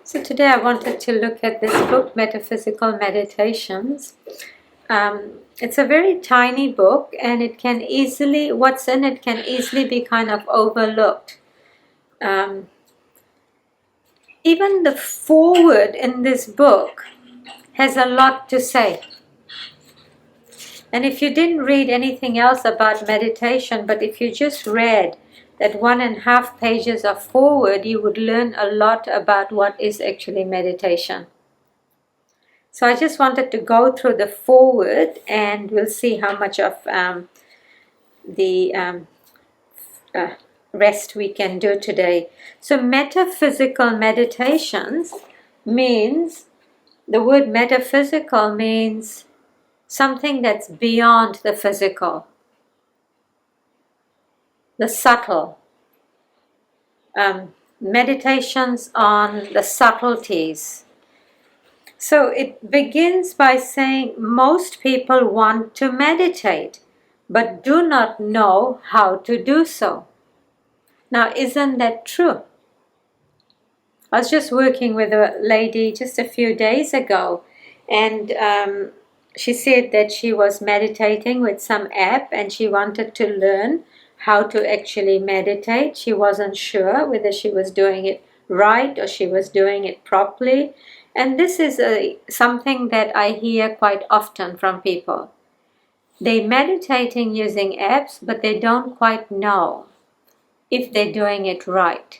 So today I wanted to look at this book, Metaphysical Meditations. It's a very tiny book, and it can easily, what's in it can easily be kind of overlooked. Even the foreword in this book has a lot to say. And if you didn't read anything else about meditation, but if you just read that 1.5 pages of foreword, you would learn a lot about what is actually meditation. So I just wanted to go through the foreword, and we'll see how much of the rest we can do today. So metaphysical meditations means, the word metaphysical means something that's beyond the physical, the subtle. Meditations on the subtleties. So it begins by saying most people want to meditate, but do not know how to do so. Now, isn't that true? I was just working with a lady just a few days ago, and she said that she was meditating with some app and she wanted to learn how to actually meditate. She wasn't sure whether she was doing it right or she was doing it properly. And this is something that I hear quite often from people. They're meditating using apps, but they don't quite know if they're doing it right.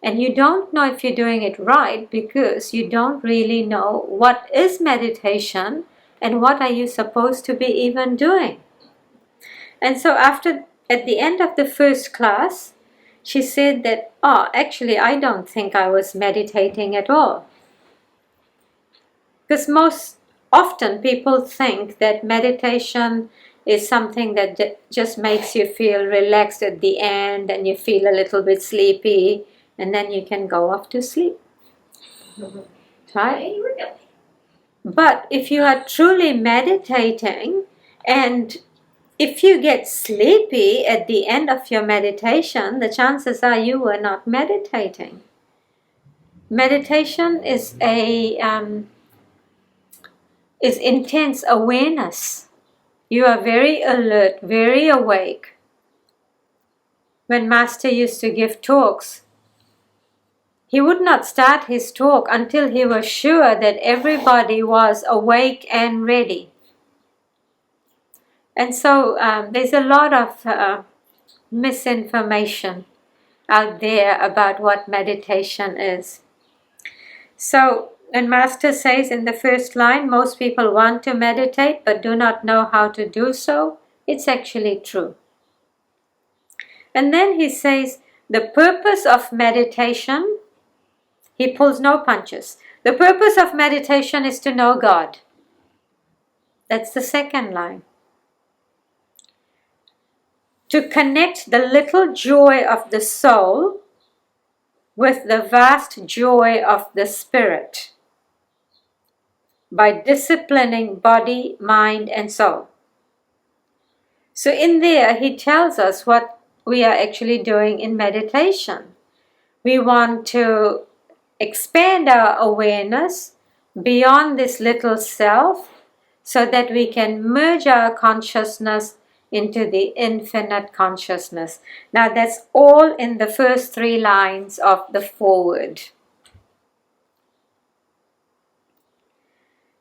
And you don't know if you're doing it right because you don't really know what is meditation and what are you supposed to be even doing. And so at the end of the first class, she said that, actually, I don't think I was meditating at all. Because most often people think that meditation is something that just makes you feel relaxed at the end and you feel a little bit sleepy and then you can go off to sleep. Right? But if you are truly meditating and if you get sleepy at the end of your meditation, the chances are you were not meditating. Meditation is is intense awareness. You are very alert, very awake. When Master used to give talks, he would not start his talk until he was sure that everybody was awake and ready. And so there's a lot of misinformation out there about what meditation is. So when Master says in the first line, most people want to meditate but do not know how to do so, it's actually true. And then he says, the purpose of meditation, he pulls no punches. The purpose of meditation is to know God. That's the second line. To connect the little joy of the soul with the vast joy of the spirit by disciplining body, mind, and soul. So in there, he tells us what we are actually doing in meditation. We want to expand our awareness beyond this little self so that we can merge our consciousness into the infinite consciousness. Now that's all in the first 3 lines of the foreword.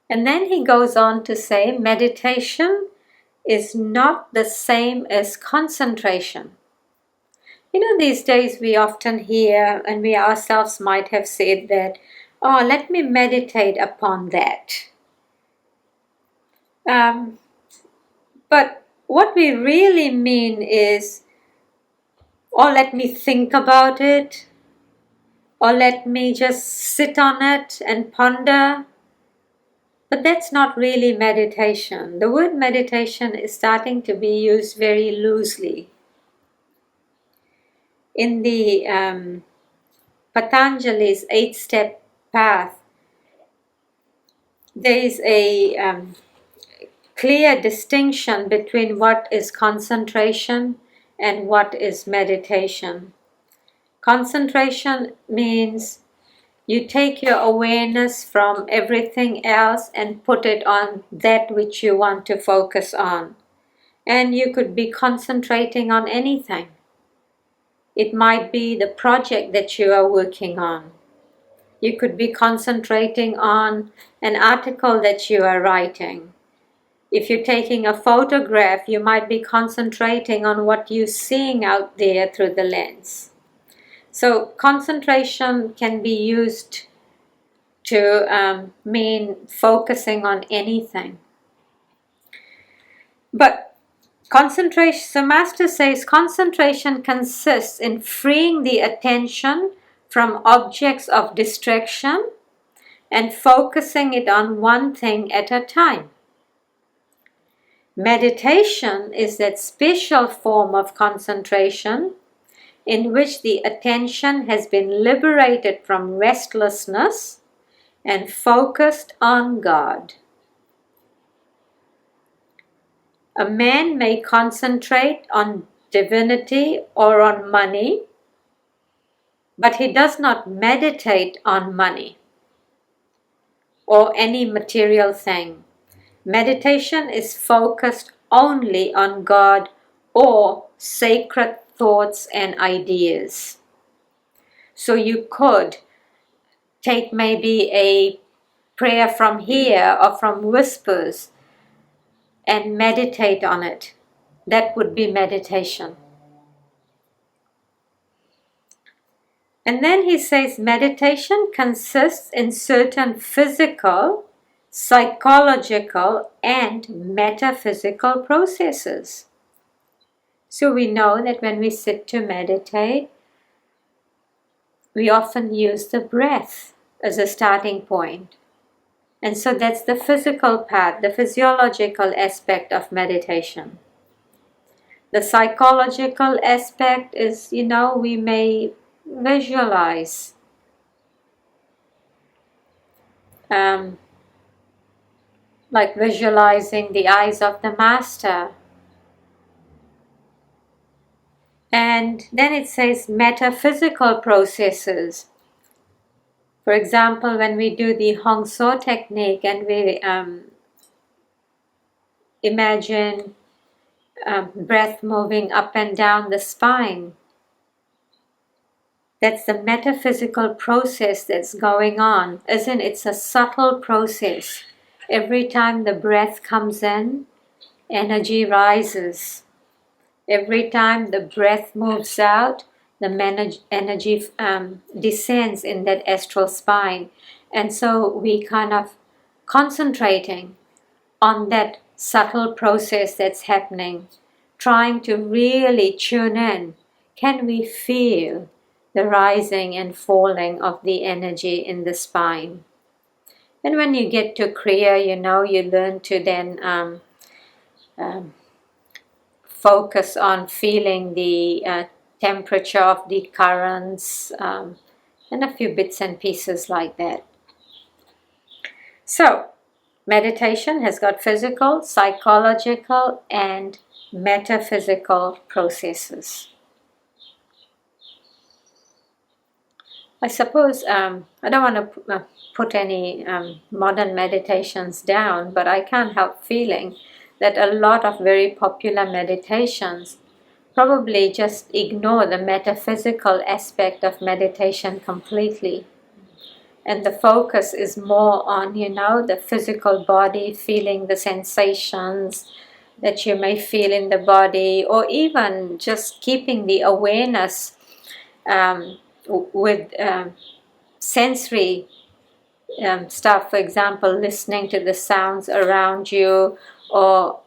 And then he goes on to say, meditation is not the same as concentration. You know, these days we often hear, and we ourselves might have said that, let me meditate upon that. But what we really mean is, let me think about it, or let me just sit on it and ponder. But that's not really meditation. The word meditation is starting to be used very loosely. In the Patanjali's 8-step path, there is a clear distinction between what is concentration and what is meditation. Concentration means You take your awareness from everything else and put it on that which you want to focus on. And you could be concentrating on anything. It might be the project that you are working on. You could be concentrating on an article that you are writing. If you're taking a photograph, you might be concentrating on what you're seeing out there through the lens. So concentration can be used to mean focusing on anything. But concentration, so Master says, concentration consists in freeing the attention from objects of distraction and focusing it on one thing at a time. Meditation is that special form of concentration in which the attention has been liberated from restlessness and focused on God. A man may concentrate on divinity or on money, but he does not meditate on money or any material thing. Meditation is focused only on God or sacred thoughts and ideas. So you could take maybe a prayer from here or from whispers and meditate on it. That would be meditation. And then he says meditation consists in certain physical, psychological, and metaphysical processes. So we know that when we sit to meditate, we often use the breath as a starting point. And so that's the physical part, the physiological aspect of meditation. The psychological aspect is, we may visualize. Like visualizing the eyes of the Master. And then it says metaphysical processes. For example, when we do the Hong So technique and we imagine breath moving up and down the spine, that's the metaphysical process that's going on. Isn't it? It's a subtle process. Every time the breath comes in, energy rises. Every time the breath moves out, the energy descends in that astral spine. And so we kind of concentrating on that subtle process that's happening, trying to really tune in. Can we feel the rising and falling of the energy in the spine? And when you get to Kriya, you learn to then focus on feeling the temperature of the currents and a few bits and pieces like that. So, meditation has got physical, psychological, and metaphysical processes. I suppose I don't want to put any modern meditations down, but I can't help feeling that a lot of very popular meditations probably just ignore the metaphysical aspect of meditation completely. And the focus is more on, the physical body, feeling the sensations that you may feel in the body, or even just keeping the awareness with sensory stuff. For example, listening to the sounds around you, or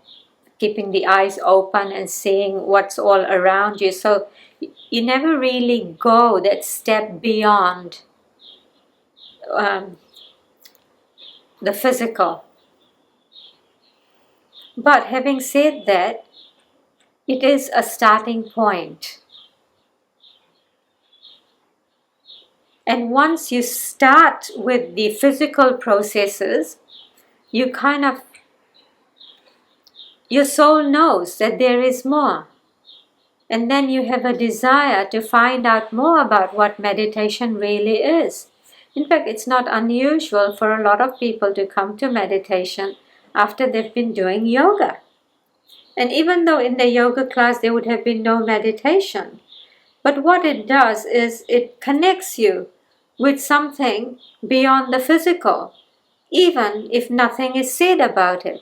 keeping the eyes open and seeing what's all around you. So you never really go that step beyond the physical. But having said that, it is a starting point. And once you start with the physical processes, your soul knows that there is more. And then you have a desire to find out more about what meditation really is. In fact, it's not unusual for a lot of people to come to meditation after they've been doing yoga. And even though in the yoga class there would have been no meditation, but what it does is it connects you with something beyond the physical, even if nothing is said about it.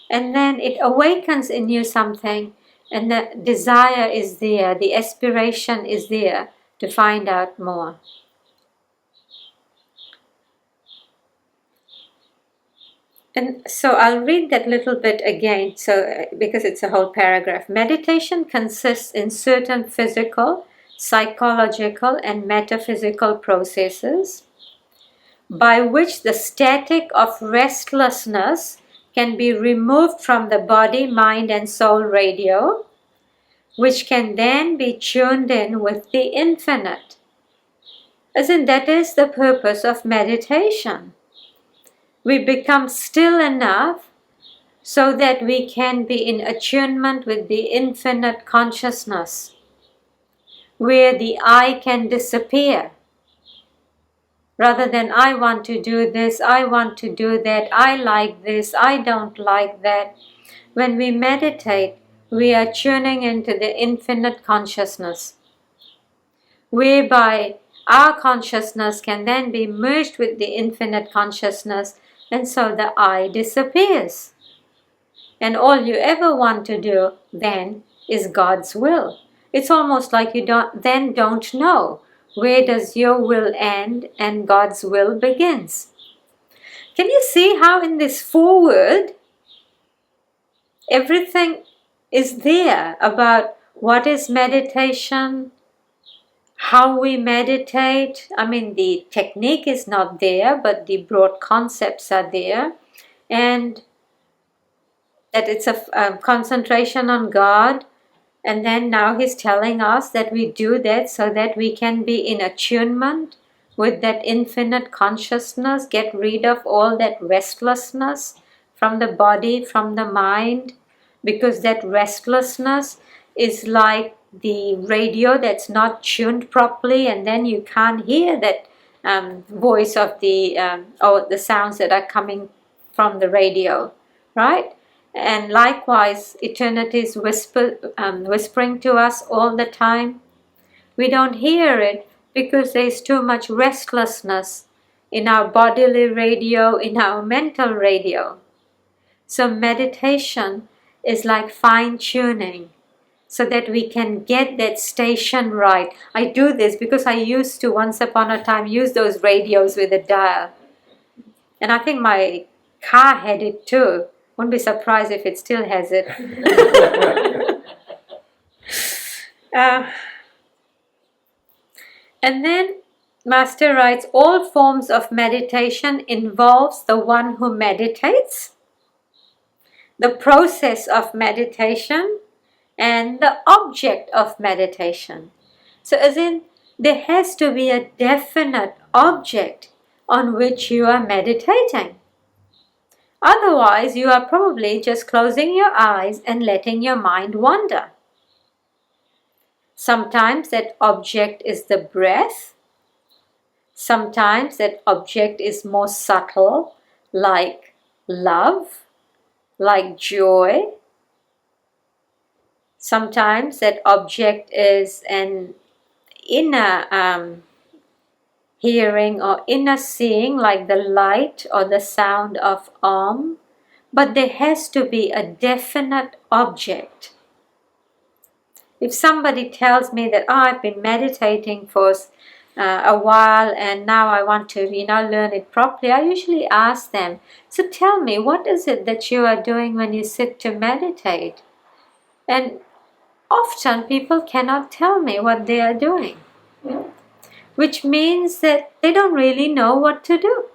And then it awakens in you something, and the desire is there, the aspiration is there to find out more. And so I'll read that little bit again, because it's a whole paragraph. Meditation consists in certain physical, psychological, and metaphysical processes by which the static of restlessness can be removed from the body, mind, and soul radio, which can then be tuned in with the infinite. As in, that is the purpose of meditation. We become still enough so that we can be in attunement with the infinite consciousness, where the I can disappear. Rather than I want to do this, I want to do that, I like this, I don't like that. When we meditate, we are tuning into the infinite consciousness, whereby our consciousness can then be merged with the infinite consciousness, and so the I disappears. And all you ever want to do then is God's will. It's almost like you don't know where does your will end and God's will begins. Can you see how in this foreword everything is there about what is meditation, how we meditate? I mean, the technique is not there, but the broad concepts are there. And that it's a concentration on God. And then now he's telling us that we do that so that we can be in attunement with that infinite consciousness, get rid of all that restlessness from the body, from the mind, because that restlessness is like the radio that's not tuned properly, and then you can't hear that voice of the sounds that are coming from the radio, right? And likewise, eternity is whispering to us all the time. We don't hear it because there's too much restlessness in our bodily radio, in our mental radio. So meditation is like fine-tuning so that we can get that station right. I do this because I used to once upon a time use those radios with a dial. And I think my car had it too. Won't be surprised if it still has it. And then Master writes, all forms of meditation involves the one who meditates, the process of meditation, and the object of meditation. So as in, there has to be a definite object on which you are meditating. Otherwise, you are probably just closing your eyes and letting your mind wander. Sometimes that object is the breath. Sometimes that object is more subtle, like love, like joy. Sometimes that object is an inner hearing or inner seeing, like the light or the sound of Om. But there has to be a definite object. If somebody tells me that, I've been meditating for a while and now I want to learn it properly, I usually ask them, so tell me, what is it that you are doing when you sit to meditate? And often people cannot tell me what they are doing, which means that they don't really know what to do.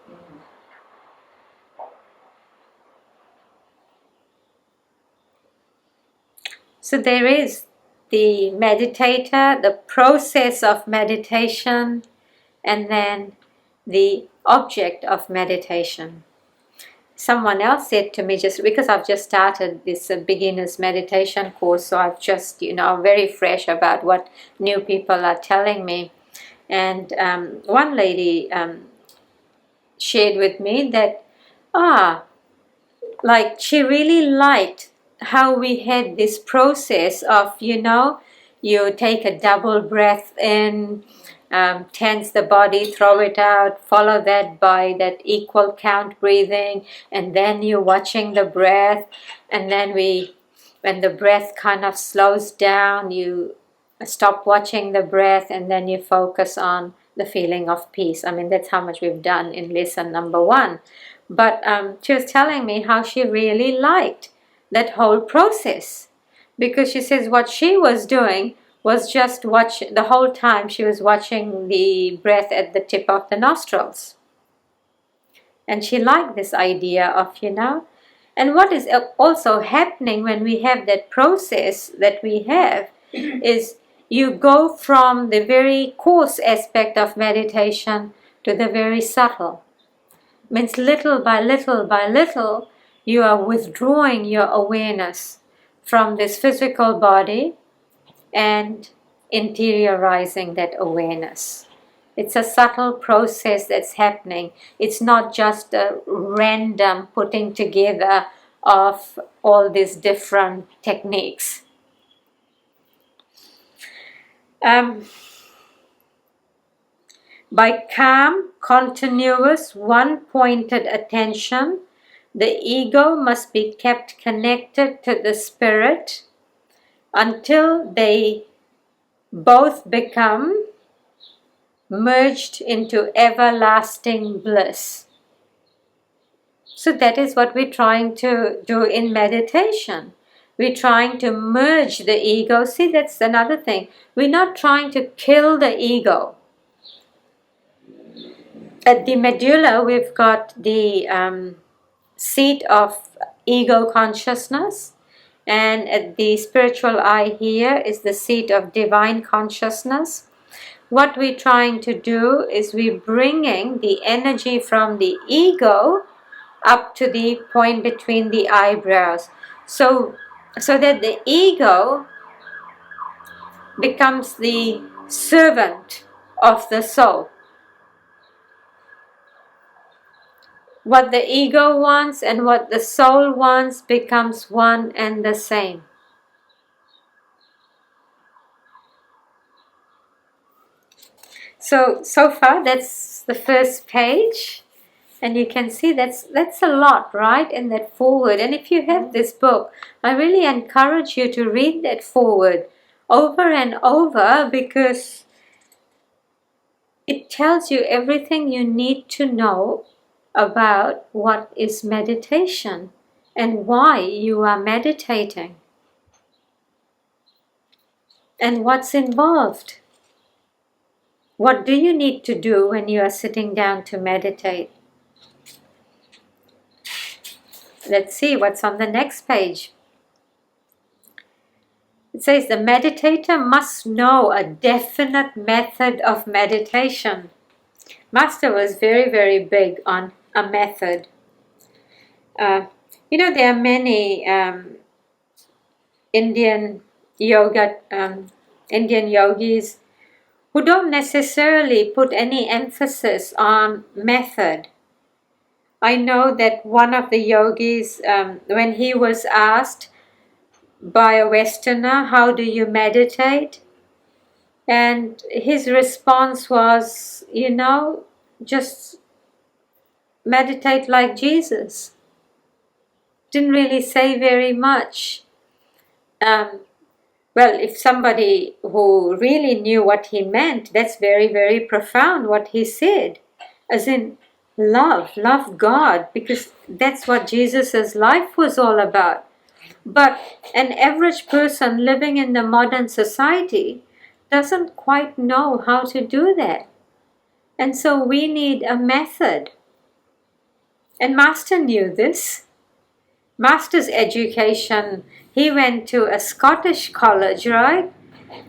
So there is the meditator, the process of meditation, and then the object of meditation. Someone else said to me, just because I've just started this beginner's meditation course, so I've just, very fresh about what new people are telling me. And one lady shared with me that, like she really liked how we had this process of, you take a double breath in, tense the body, throw it out, follow that by that equal count breathing, and then you're watching the breath, and then when the breath kind of slows down, you stop watching the breath, and then you focus on the feeling of peace. I mean, that's how much we've done in lesson number 1. But she was telling me how she really liked that whole process, because she says what she was doing was just watch the whole time. She was watching the breath at the tip of the nostrils, and she liked this idea of, and what is also happening when we have that process that we have is you go from the very coarse aspect of meditation to the very subtle. Means little by little by little, you are withdrawing your awareness from this physical body and interiorizing that awareness. It's a subtle process that's happening. It's not just a random putting together of all these different techniques. By calm, continuous, one-pointed attention, the ego must be kept connected to the spirit until they both become merged into everlasting bliss. So that is what we're trying to do in meditation. We're trying to merge the ego. See, that's another thing. We're not trying to kill the ego. At the medulla, we've got the seat of ego consciousness, and at the spiritual eye here is the seat of divine consciousness. What we're trying to do is we're bringing the energy from the ego up to the point between the eyebrows, so that the ego becomes the servant of the soul. What the ego wants and what the soul wants becomes one and the same. So far that's the first page, and you can see that's a lot, right, in that foreword. And if you have this book, I really encourage you to read that foreword over and over, because it tells you everything you need to know about what is meditation and why you are meditating and what's involved. What do you need to do when you are sitting down to meditate? Let's see what's on the next page. It says the meditator must know a definite method of meditation. Master was very, very big on a method. There are many Indian yogis who don't necessarily put any emphasis on method. I know that one of the yogis, when he was asked by a Westerner, how do you meditate? And his response was, just meditate like Jesus. Didn't really say very much. Well, if somebody who really knew what he meant, that's very, very profound what he said. As in, love God, because that's what Jesus' life was all about. But an average person living in the modern society doesn't quite know how to do that. And so we need a method. And Master knew this. Master's education, he went to a Scottish college, right?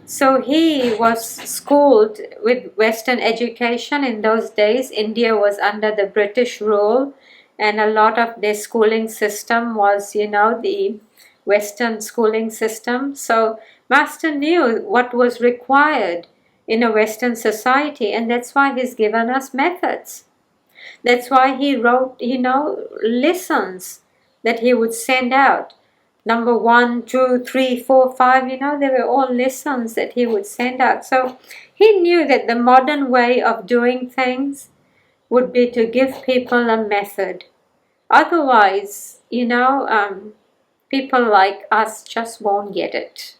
So he was schooled with Western education. In those days, India was under the British rule, and a lot of their schooling system was, the Western schooling system. So Master knew what was required in a Western society, and that's why he's given us methods. That's why he wrote, lessons that he would send out. Number 1, 2, 3, 4, 5, they were all lessons that he would send out. So he knew that the modern way of doing things would be to give people a method. Otherwise, people like us just won't get it.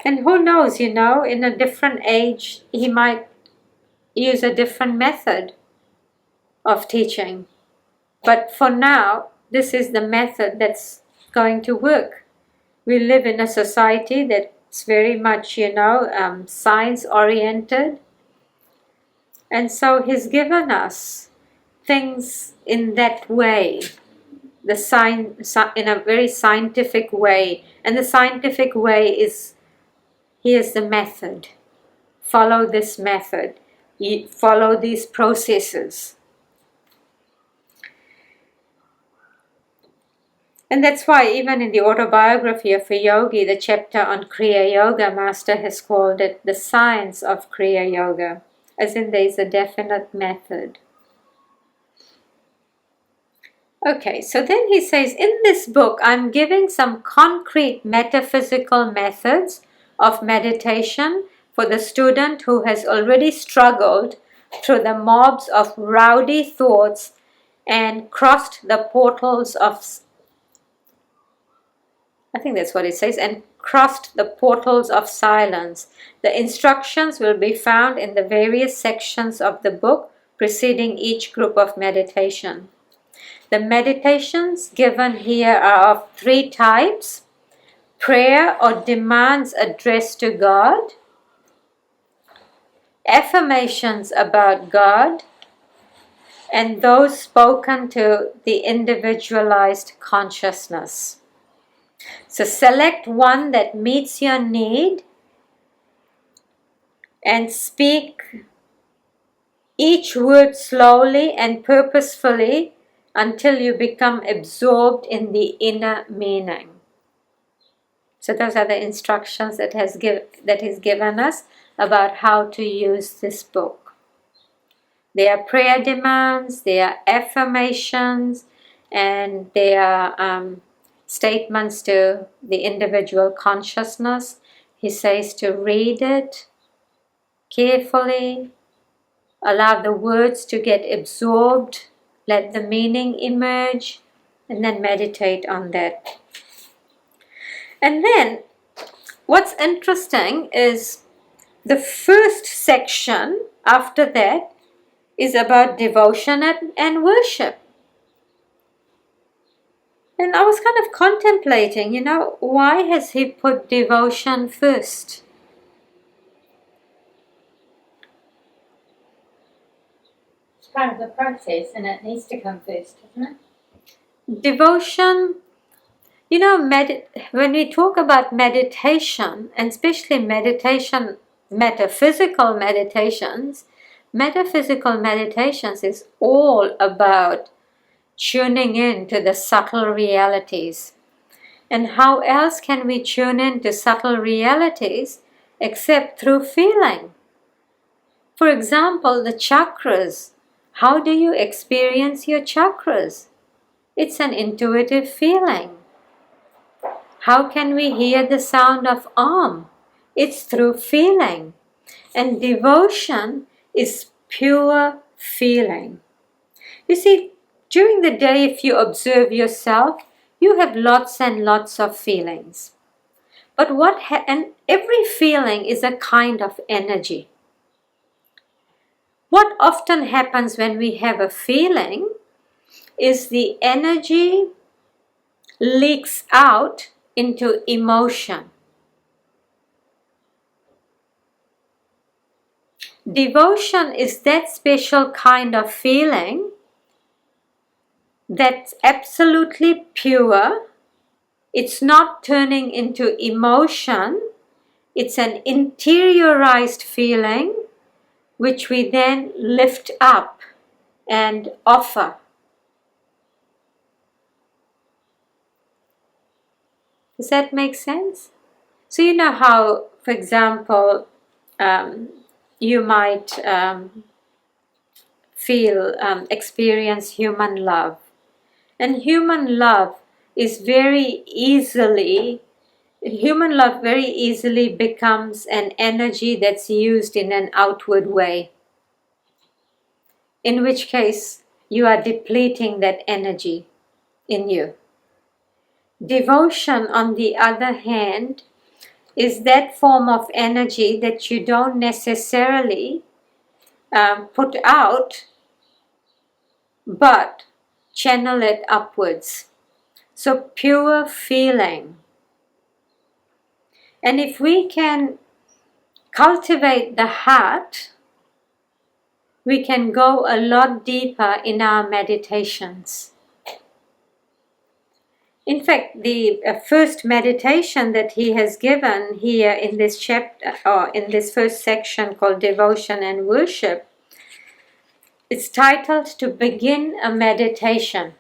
And who knows, in a different age, he might use a different method of teaching. But for now, this is the method that's going to work. We live in a society that's very much, science-oriented. And so he's given us things in that way, in a very scientific way. And the scientific way is, here's the method. Follow this method. Follow these processes. And that's why even in the autobiography of a yogi, the chapter on Kriya Yoga, Master has called it the science of Kriya Yoga, as in there is a definite method. Okay, so then he says, in this book, I'm giving some concrete metaphysical methods of meditation for the student who has already struggled through the mobs of rowdy thoughts and crossed the portals of, I think that's what it says, and crossed the portals of silence. The instructions will be found in the various sections of the book preceding each group of meditation. The meditations given here are of 3 types: prayer or demands addressed to God, affirmations about God, and those spoken to the individualized consciousness. So select one that meets your need and speak each word slowly and purposefully until you become absorbed in the inner meaning. So those are the instructions that he's given us about how to use this book. There are prayer demands, there are affirmations, and there are statements to the individual consciousness. He says to read it carefully, allow the words to get absorbed, let the meaning emerge, and then meditate on that. And then what's interesting is the first section after that is about devotion and worship. And I was kind of contemplating, why has he put devotion first? It's part of the process and it needs to come first, doesn't it? Devotion, when we talk about meditation, and especially metaphysical meditations is all about tuning in to the subtle realities. And how else can we tune in to subtle realities except through feeling? For example, the chakras. How do you experience your chakras? It's an intuitive feeling. How can we hear the sound of Om? It's through feeling. And devotion is pure feeling. You see, during the day, if you observe yourself, you have lots and lots of feelings. But and every feeling is a kind of energy. What often happens when we have a feeling is the energy leaks out into emotion. Devotion is that special kind of feeling that's absolutely pure. It's not turning into emotion. It's an interiorized feeling which we then lift up and offer. Does that make sense? So you know how for example, you might experience human love. And human love very easily becomes an energy that's used in an outward way. In which case, you are depleting that energy in you. Devotion, on the other hand, is that form of energy that you don't necessarily put out, but channel it upwards. So pure feeling. And if we can cultivate the heart, we can go a lot deeper in our meditations. In fact, the first meditation that he has given here in this chapter, or in this first section called Devotion and Worship, it's titled To Begin a Meditation.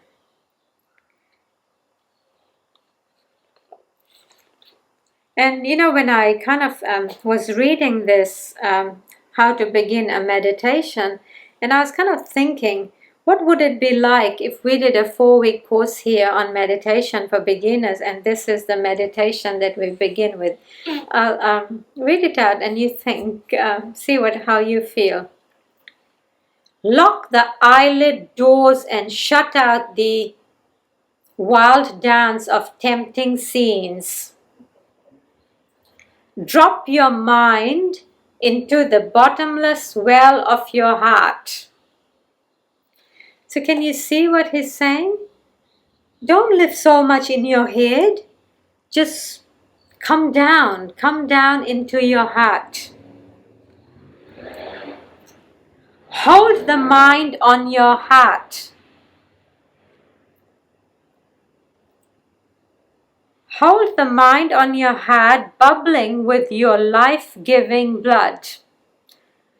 And when I kind of was reading this, How to Begin a Meditation, and I was kind of thinking, what would it be like if we did a 4-week course here on meditation for beginners, and this is the meditation that we begin with? I'll read it out and you think, see how you feel. Lock the eyelid doors and shut out the wild dance of tempting scenes. Drop your mind into the bottomless well of your heart. So can you see what he's saying? Don't live so much in your head. Just come down into your heart. Hold the mind on your heart. Hold the mind on your heart, bubbling with your life-giving blood.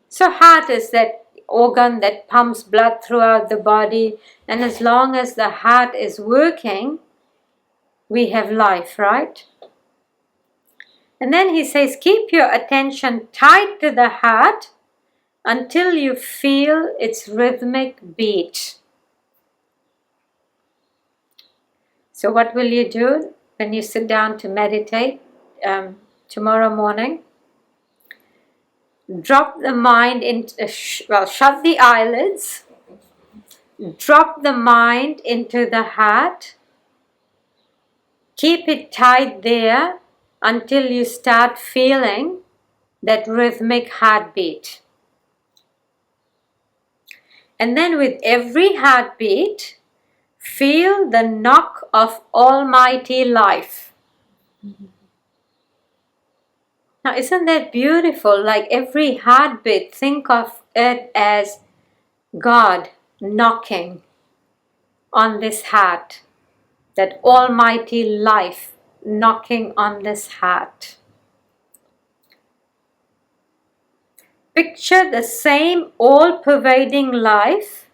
So heart is that organ that pumps blood throughout the body, and as long as the heart is working, we have life, right? And then he says, keep your attention tight to the heart until you feel its rhythmic beat. So what will you do when you sit down to meditate tomorrow morning? Drop the mind into, shut the eyelids, drop the mind into the heart, keep it tight there until you start feeling that rhythmic heartbeat. And then with every heartbeat, feel the knock of almighty life. Now, isn't that beautiful? Like every heartbeat, think of it as God knocking on this heart, that almighty life knocking on this heart. Picture the same all-pervading life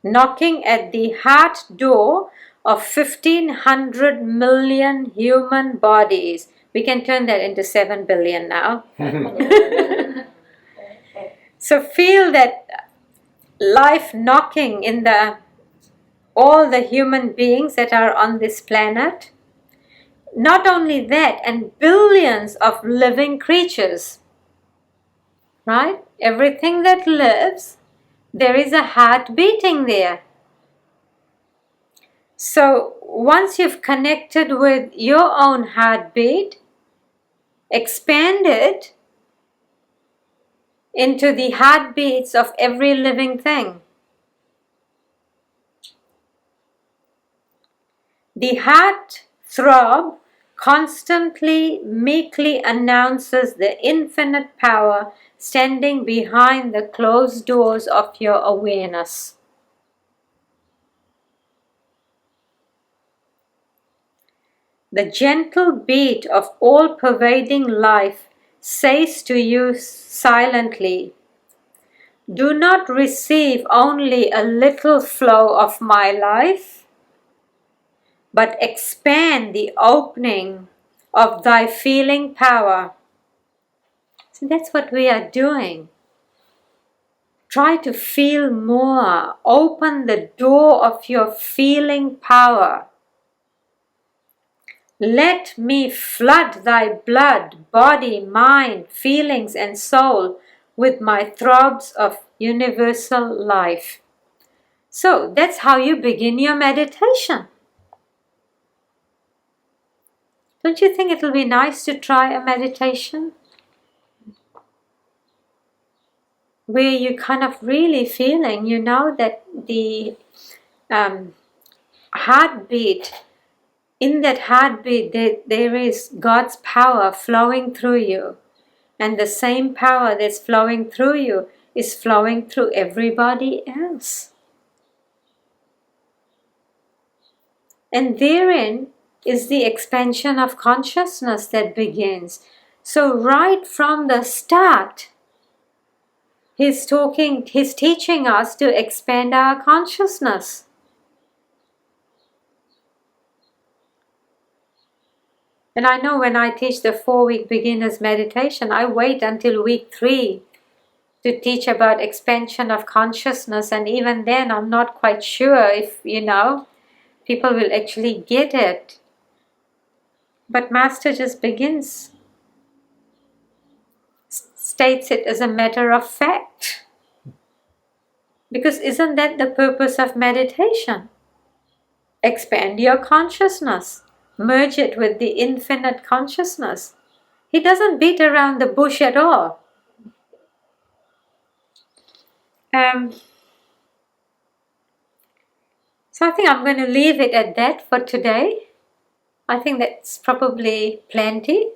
knocking at the heart door of 1,500 million human bodies. We can turn that into 7 billion now. So feel that life knocking in all the human beings that are on this planet. Not only that, and billions of living creatures. Right? Everything that lives, there is a heart beating there. So once you've connected with your own heartbeat, expand it into the heartbeats of every living thing. The heart throb constantly, meekly announces the infinite power standing behind the closed doors of your awareness. The gentle beat of all-pervading life says to you silently, do not receive only a little flow of my life, but expand the opening of thy feeling power So that's what we are doing. Try to feel more. Open the door of your feeling power. Let me flood thy blood, body, mind, feelings, and soul with my throbs of universal life. So that's how you begin your meditation. Don't you think it'll be nice to try a meditation where you're kind of really feeling, that the heartbeat, in that heartbeat there is God's power flowing through you, and the same power that's flowing through you is flowing through everybody else. And therein is the expansion of consciousness that begins. So right from the start, He's teaching us to expand our consciousness. And I know when I teach the 4-week beginner's meditation, I wait until week 3 to teach about expansion of consciousness. And even then, I'm not quite sure if, people will actually get it. But Master just begins, states it as a matter of fact. Because isn't that the purpose of meditation? Expand your consciousness. Merge it with the infinite consciousness. He doesn't beat around the bush at all. So I think I'm going to leave it at that for today. I think that's probably plenty.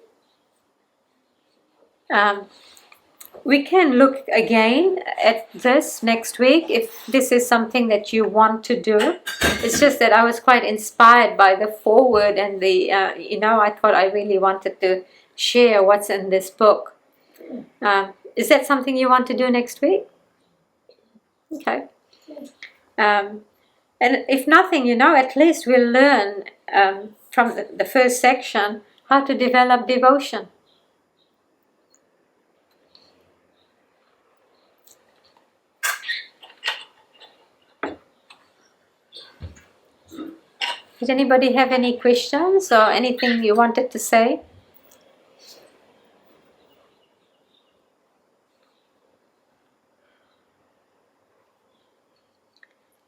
We can look again at this next week if this is something that you want to do. It's just that I was quite inspired by the foreword and the, I thought I really wanted to share what's in this book. Is that something you want to do next week? Okay. And if nothing, at least we'll learn from the first section how to develop devotion. Did anybody have any questions or anything you wanted to say?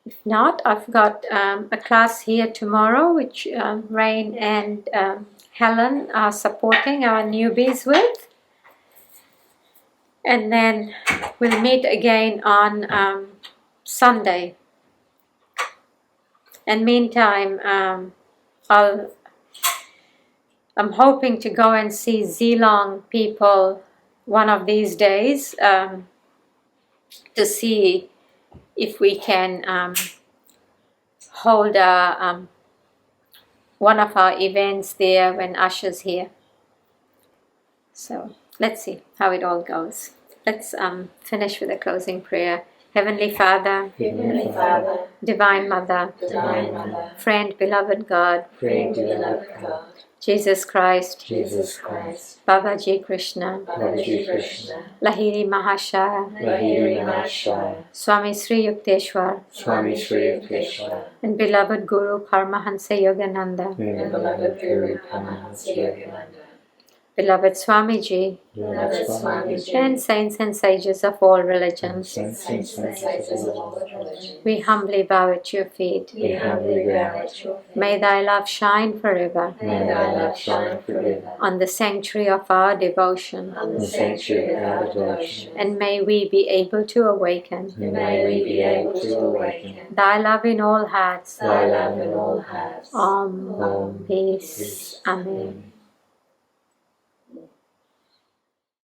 If not, I've got a class here tomorrow which Rain and Helen are supporting our newbies with. And then we'll meet again on Sunday. And meantime, I'm hoping to go and see Zilong people one of these days to see if we can hold one of our events there when Asha's here. So let's see how it all goes. Let's finish with a closing prayer. Heavenly Father, Divine Mother, Friend, beloved God, Jesus Christ, Babaji Krishna, Lahiri Mahashaya, Swami Sri Yukteswar, and beloved Guru Paramhansa Yogananda, beloved Swamiji, and saints and sages of all religions, we humbly bow at your feet. May thy love shine forever on the sanctuary of our devotion, and may we be able to awaken thy love in all hearts. Om. Peace. Amen.